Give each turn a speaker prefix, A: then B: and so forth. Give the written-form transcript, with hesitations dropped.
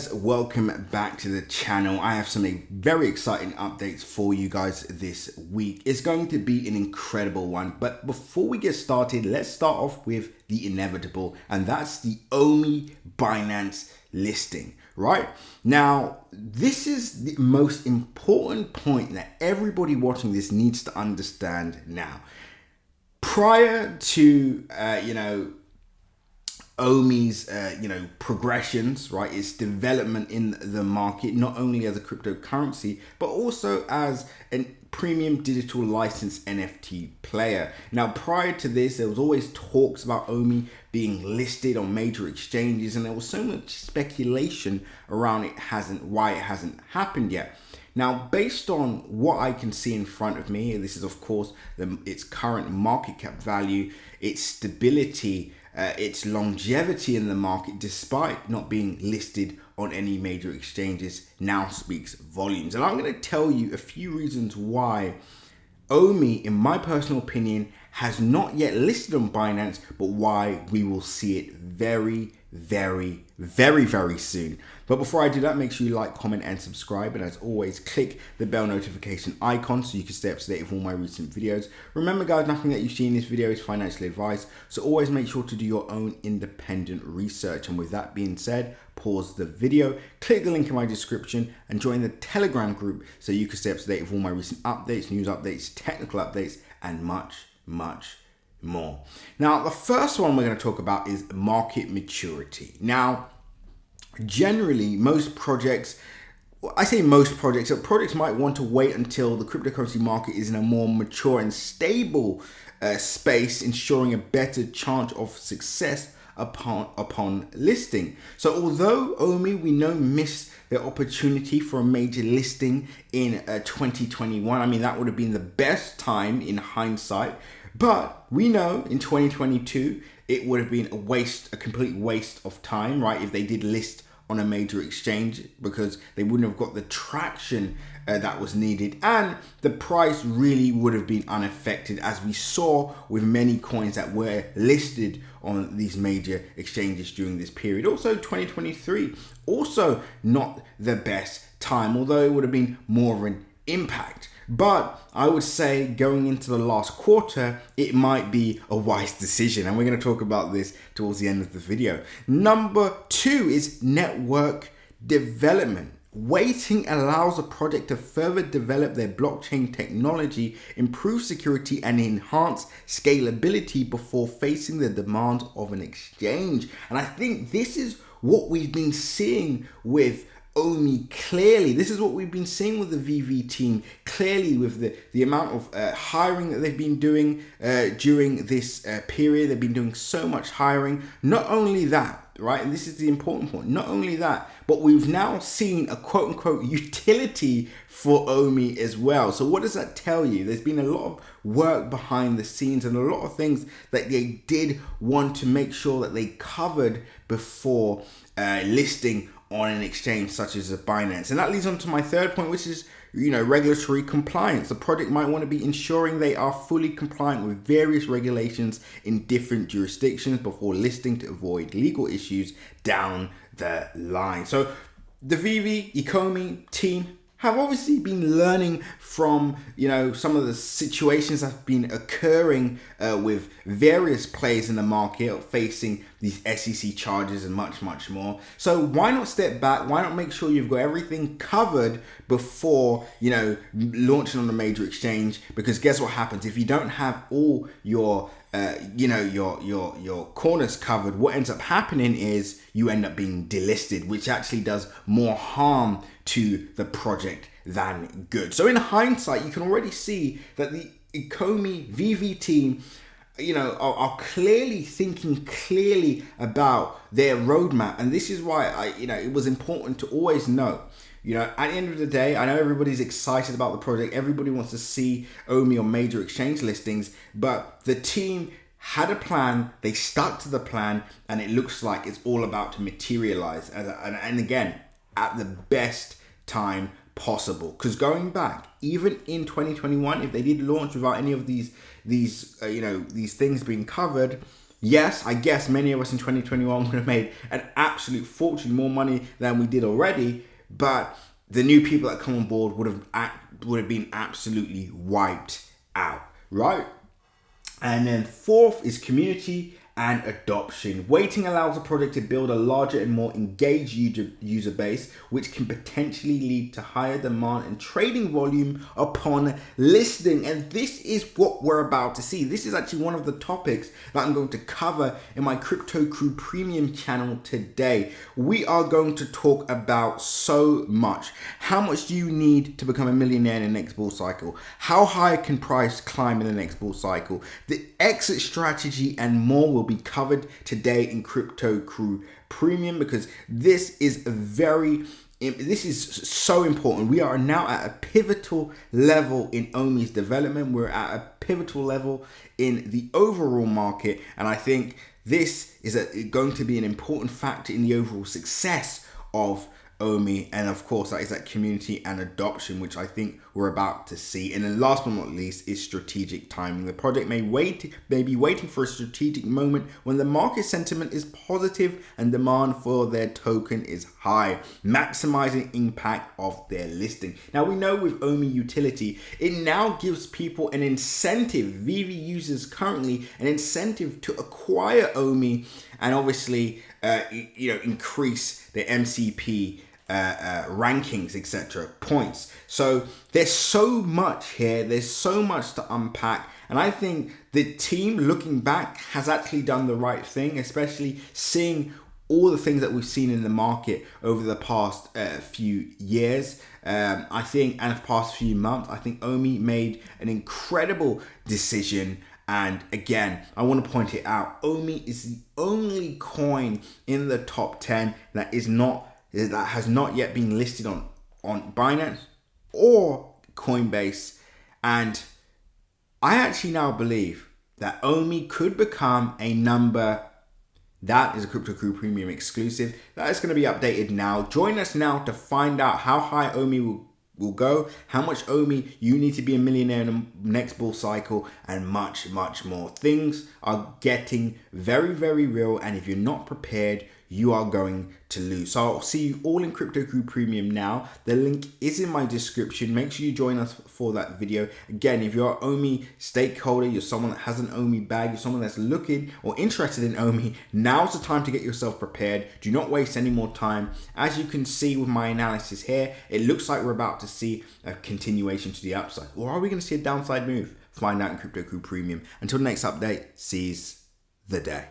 A: Welcome back to the channel. I have some very exciting updates for you guys this week. It's going to be an incredible one, but before we get started, let's start off with the inevitable, and that's the Ecomi Binance listing. Right now, this is the most important point that everybody watching this needs to understand now. Prior to Ecomi's progressions, right, its development in the market, not only as a cryptocurrency but also as a premium digital licensed NFT player. Now, prior to this, there was always talks about Ecomi being listed on major exchanges, and there was so much speculation around why it hasn't happened yet. Now, based on what I can see in front of me, this is of course its current market cap value, its stability, its longevity in the market, despite not being listed on any major exchanges, now speaks volumes. And I'm going to tell you a few reasons why Ecomi, in my personal opinion, has not yet listed on Binance, but why we will see it very soon. But before I do that, make sure you like, comment, and subscribe. And as always, click the bell notification icon so you can stay up to date with all my recent videos. Remember, guys, nothing that you see in this video is financial advice, so always make sure to do your own independent research. And with that being said, pause the video, click the link in my description, and join the Telegram group so you can stay up to date with all my recent updates, news updates, technical updates, and much more. Now, the first one we're going to talk about is market maturity. Now, generally, most projects might want to wait until the cryptocurrency market is in a more mature and stable space, ensuring a better chance of success upon listing. So although Ecomi, we know, missed the opportunity for a major listing in 2021, I mean, that would have been the best time in hindsight, but we know in 2022 it would have been a complete waste of time, right, if they did list on a major exchange, because they wouldn't have got the traction that was needed, and the price really would have been unaffected, as we saw with many coins that were listed on these major exchanges during this period. Also, 2023, also not the best time, although it would have been more of an impact. But I would say going into the last quarter, it might be a wise decision. And we're going to talk about this towards the end of the video. Number two is network development. Waiting allows a project to further develop their blockchain technology, improve security, and enhance scalability before facing the demands of an exchange. And I think this is what we've been seeing with Ecomi clearly. This is what we've been seeing with the veve team clearly, with the amount of hiring that they've been doing during this period. They've been doing so much hiring. Not only that, right, and this is the important point, not only that, but we've now seen a quote-unquote utility for Ecomi as well. So what does that tell you? There's been a lot of work behind the scenes and a lot of things that they did want to make sure that they covered before listing on an exchange such as a Binance. And that leads on to my third point, which is, regulatory compliance. The project might want to be ensuring they are fully compliant with various regulations in different jurisdictions before listing to avoid legal issues down the line. So the veve Ecomi team have obviously been learning from, some of the situations that have been occurring with various players in the market facing these SEC charges and much more. So why not step back? Why not make sure you've got everything covered before, launching on a major exchange? Because guess what happens if you don't have all your your corners covered? What ends up happening is you end up being delisted, which actually does more harm to the project than good. So in hindsight, you can already see that the Ecomi veve team, are clearly thinking clearly about their roadmap. And this is why it was important to always know, at the end of the day, I know everybody's excited about the project. Everybody wants to see Ecomi on major exchange listings, but the team had a plan, they stuck to the plan, and it looks like it's all about to materialize. And again, at the best time possible. Because going back, even in 2021, if they did launch without any of these things being covered, Yes, I guess many of us in 2021 would have made an absolute fortune, more money than we did already, but the new people that come on board would have been absolutely wiped out, right? And then fourth is community and adoption. Waiting allows a project to build a larger and more engaged user base, which can potentially lead to higher demand and trading volume upon listing. And this is what we're about to see. This is actually one of the topics that I'm going to cover in my Crypto Crew Premium channel today. We are going to talk about so much. How much do you need to become a millionaire in the next bull cycle? How high can price climb in the next bull cycle? The exit strategy and more will be covered today in Crypto Crew Premium, because this is so important. We are now at a pivotal level in Omi's development. We're at a pivotal level in the overall market, and I think this is going to be an important factor in the overall success of Omi, and of course that is that community and adoption, which I think we're about to see. And then last but not least is strategic timing. The project may be waiting for a strategic moment when the market sentiment is positive and demand for their token is high, maximizing impact of their listing. Now we know with Omi utility, it now gives people an incentive, veve users currently, an incentive to acquire Omi and obviously increase their MCP rankings, etc., points. So there's so much here, there's so much to unpack, and I think the team, looking back, has actually done the right thing, especially seeing all the things that we've seen in the market over the past few years. I think, and the past few months, I think Omi made an incredible decision. And again, I want to point it out, Omi is the only coin in the top 10 that has not yet been listed on Binance or Coinbase. And I actually now believe that Omi could become a number that is a Crypto Crew Premium exclusive. That is going to be updated now. Join us now to find out how high Omi will go, how much Omi you need to be a millionaire in the next bull cycle, and much, much more. Things are getting very, very real, and if you're not prepared, you are going to lose. So I'll see you all in Crypto Crew Premium now. The link is in my description. Make sure you join us for that video. Again, if you're an Omi stakeholder, you're someone that has an Omi bag, you're someone that's looking or interested in Omi, now's the time to get yourself prepared. Do not waste any more time. As you can see with my analysis here, it looks like we're about to see a continuation to the upside. Or are we going to see a downside move? Find out in Crypto Crew Premium. Until the next update, seize the day.